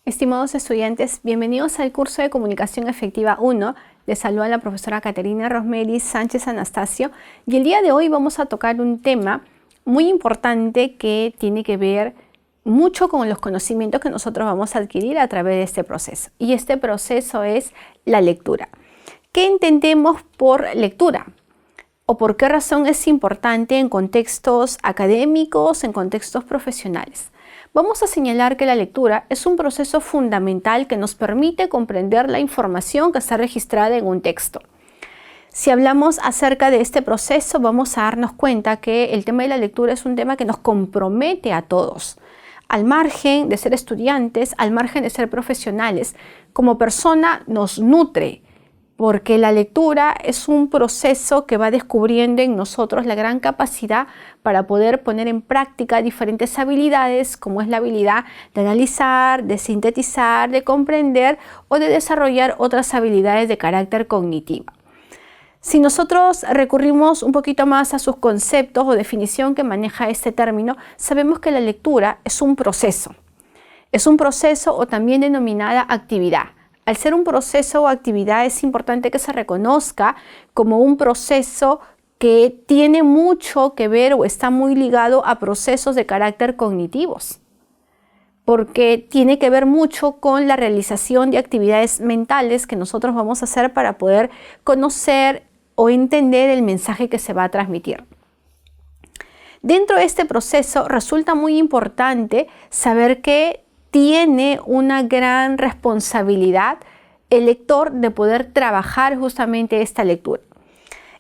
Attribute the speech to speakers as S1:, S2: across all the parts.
S1: Estimados estudiantes, bienvenidos al curso de Comunicación Efectiva 1. Les saluda la profesora Caterina Rosmery Sánchez Anastasio y el día de hoy vamos a tocar un tema muy importante que tiene que ver mucho con los conocimientos que nosotros vamos a adquirir a través de este proceso. Y este proceso es la lectura. ¿Qué entendemos por lectura? ¿O por qué razón es importante en contextos académicos, en contextos profesionales? Vamos a señalar que la lectura es un proceso fundamental que nos permite comprender la información que está registrada en un texto. Si hablamos acerca de este proceso, vamos a darnos cuenta que el tema de la lectura es un tema que nos compromete a todos. Al margen de ser estudiantes, al margen de ser profesionales, como persona nos nutre, porque la lectura es un proceso que va descubriendo en nosotros la gran capacidad para poder poner en práctica diferentes habilidades, como es la habilidad de analizar, de sintetizar, de comprender o de desarrollar otras habilidades de carácter cognitivo. Si nosotros recurrimos un poquito más a sus conceptos o definición que maneja este término, sabemos que la lectura es un proceso. Es un proceso o también denominada actividad. Al ser un proceso o actividad es importante que se reconozca como un proceso que tiene mucho que ver o está muy ligado a procesos de carácter cognitivos, porque tiene que ver mucho con la realización de actividades mentales que nosotros vamos a hacer para poder conocer o entender el mensaje que se va a transmitir. Dentro de este proceso resulta muy importante saber que tiene una gran responsabilidad el lector de poder trabajar justamente esta lectura.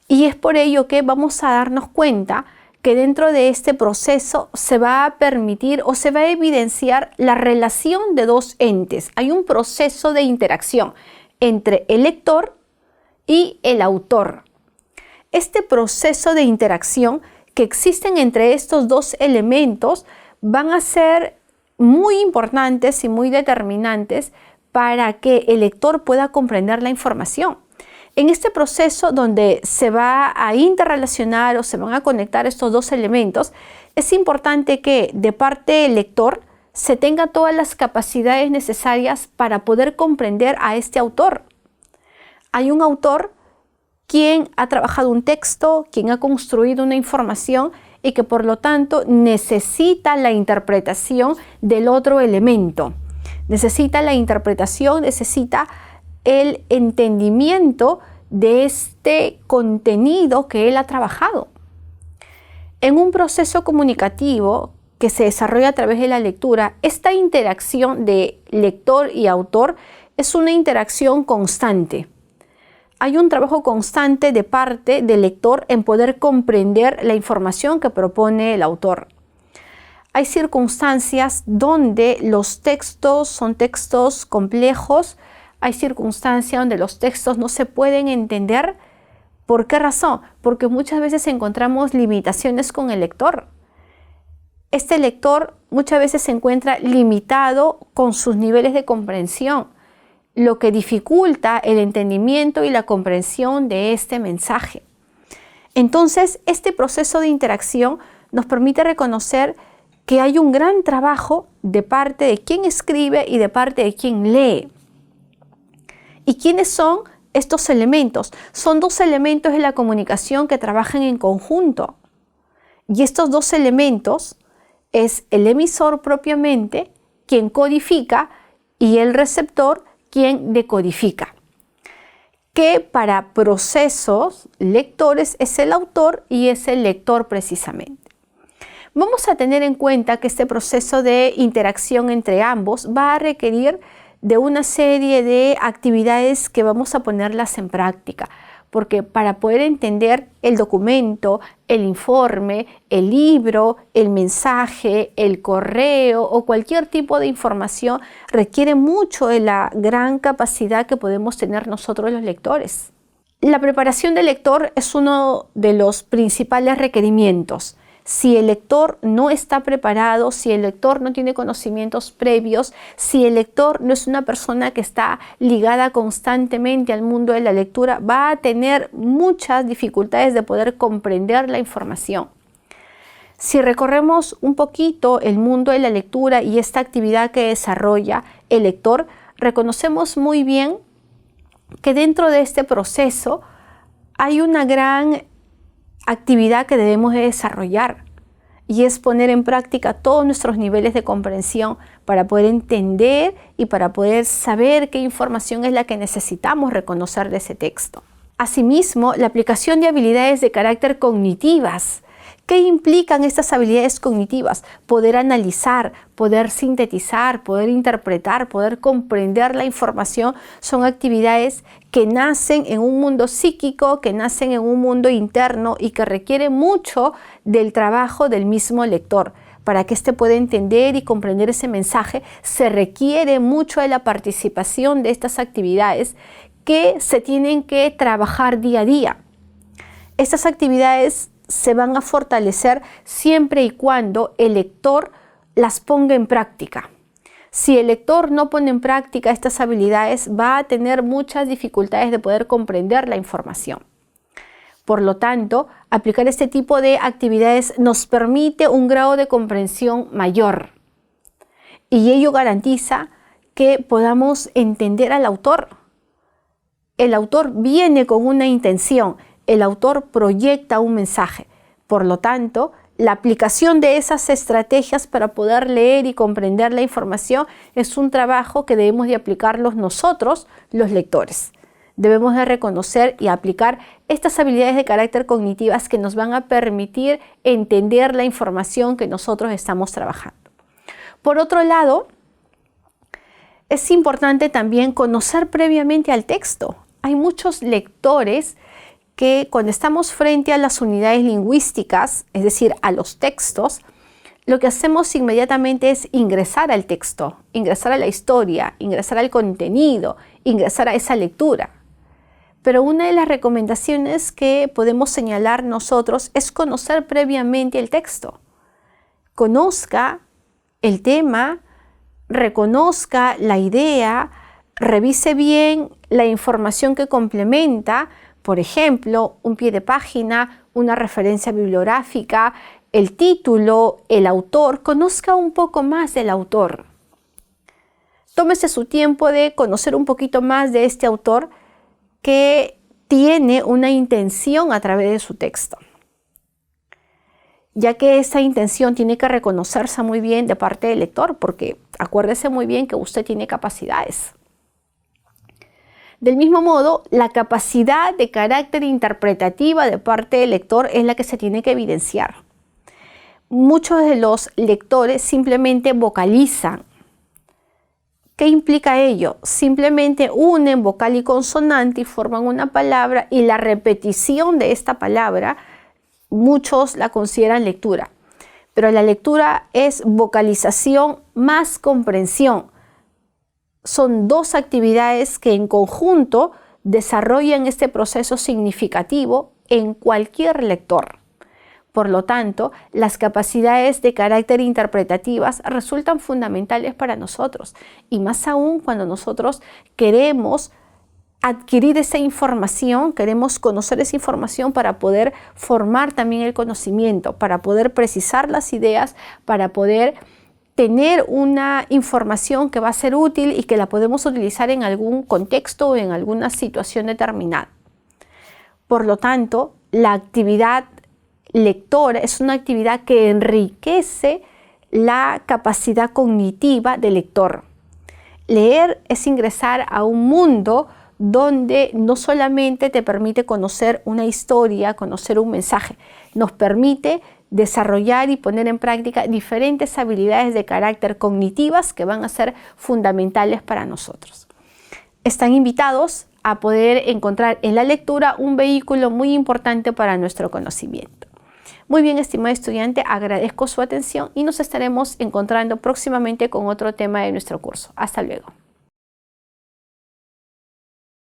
S1: Y es por ello que vamos a darnos cuenta que dentro de este proceso se va a permitir o se va a evidenciar la relación de dos entes. Hay un proceso de interacción entre el lector y el autor. Este proceso de interacción que existen entre estos dos elementos van a ser muy importantes y muy determinantes para que el lector pueda comprender la información. En este proceso donde se va a interrelacionar o se van a conectar estos dos elementos, es importante que de parte del lector se tenga todas las capacidades necesarias para poder comprender a este autor. Hay un autor quien ha trabajado un texto, quien ha construido una información y que por lo tanto necesita la interpretación del otro elemento. Necesita la interpretación, necesita el entendimiento de este contenido que él ha trabajado. En un proceso comunicativo que se desarrolla a través de la lectura, esta interacción de lector y autor es una interacción constante. Hay un trabajo constante de parte del lector en poder comprender la información que propone el autor. Hay circunstancias donde los textos son textos complejos, hay circunstancias donde los textos no se pueden entender. ¿Por qué razón? Porque muchas veces encontramos limitaciones con el lector. Este lector muchas veces se encuentra limitado con sus niveles de comprensión, lo que dificulta el entendimiento y la comprensión de este mensaje. Entonces, este proceso de interacción nos permite reconocer que hay un gran trabajo de parte de quien escribe y de parte de quien lee. ¿Y quiénes son estos elementos? Son dos elementos de la comunicación que trabajan en conjunto. Y estos dos elementos es el emisor propiamente, quien codifica, y el receptor, quien decodifica, que para procesos lectores es el autor y es el lector precisamente. Vamos a tener en cuenta que este proceso de interacción entre ambos va a requerir de una serie de actividades que vamos a ponerlas en práctica, porque para poder entender el documento, el informe, el libro, el mensaje, el correo o cualquier tipo de información requiere mucho de la gran capacidad que podemos tener nosotros los lectores. La preparación del lector es uno de los principales requerimientos. Si el lector no está preparado, si el lector no tiene conocimientos previos, si el lector no es una persona que está ligada constantemente al mundo de la lectura, va a tener muchas dificultades de poder comprender la información. Si recorremos un poquito el mundo de la lectura y esta actividad que desarrolla el lector, reconocemos muy bien que dentro de este proceso hay una gran actividad que debemos de desarrollar, y es poner en práctica todos nuestros niveles de comprensión para poder entender y para poder saber qué información es la que necesitamos reconocer de ese texto. Asimismo, la aplicación de habilidades de carácter cognitivas. ¿Qué implican estas habilidades cognitivas? Poder analizar, poder sintetizar, poder interpretar, poder comprender la información son actividades que nacen en un mundo psíquico, que nacen en un mundo interno y que requieren mucho del trabajo del mismo lector. Para que éste pueda entender y comprender ese mensaje, se requiere mucho de la participación de estas actividades que se tienen que trabajar día a día. Estas actividades se van a fortalecer siempre y cuando el lector las ponga en práctica. Si el lector no pone en práctica estas habilidades, va a tener muchas dificultades de poder comprender la información. Por lo tanto, aplicar este tipo de actividades nos permite un grado de comprensión mayor, y ello garantiza que podamos entender al autor. El autor viene con una intención. El autor proyecta un mensaje. Por lo tanto, la aplicación de esas estrategias para poder leer y comprender la información es un trabajo que debemos de aplicarlos nosotros, los lectores. Debemos de reconocer y aplicar estas habilidades de carácter cognitivas que nos van a permitir entender la información que nosotros estamos trabajando. Por otro lado, es importante también conocer previamente al texto. Hay muchos lectores que cuando estamos frente a las unidades lingüísticas, es decir, a los textos, lo que hacemos inmediatamente es ingresar al texto, ingresar a la historia, ingresar al contenido, ingresar a esa lectura. Pero una de las recomendaciones que podemos señalar nosotros es conocer previamente el texto. Conozca el tema, reconozca la idea, revise bien la información que complementa, por ejemplo, un pie de página, una referencia bibliográfica, el título, el autor. Conozca un poco más del autor. Tómese su tiempo de conocer un poquito más de este autor que tiene una intención a través de su texto, ya que esa intención tiene que reconocerse muy bien de parte del lector, porque acuérdese muy bien que usted tiene capacidades. Del mismo modo, la capacidad de carácter interpretativa de parte del lector es la que se tiene que evidenciar. Muchos de los lectores simplemente vocalizan. ¿Qué implica ello? Simplemente unen vocal y consonante y forman una palabra, y la repetición de esta palabra muchos la consideran lectura. Pero la lectura es vocalización más comprensión. Son dos actividades que en conjunto desarrollan este proceso significativo en cualquier lector. Por lo tanto, las capacidades de carácter interpretativas resultan fundamentales para nosotros, y más aún cuando nosotros queremos adquirir esa información, queremos conocer esa información para poder formar también el conocimiento, para poder precisar las ideas, para poder tener una información que va a ser útil y que la podemos utilizar en algún contexto o en alguna situación determinada. Por lo tanto, la actividad lectora es una actividad que enriquece la capacidad cognitiva del lector. Leer es ingresar a un mundo donde no solamente te permite conocer una historia, conocer un mensaje, nos permite desarrollar y poner en práctica diferentes habilidades de carácter cognitivas que van a ser fundamentales para nosotros. Están invitados a poder encontrar en la lectura un vehículo muy importante para nuestro conocimiento. Muy bien, estimado estudiante, agradezco su atención y nos estaremos encontrando próximamente con otro tema de nuestro curso. Hasta luego.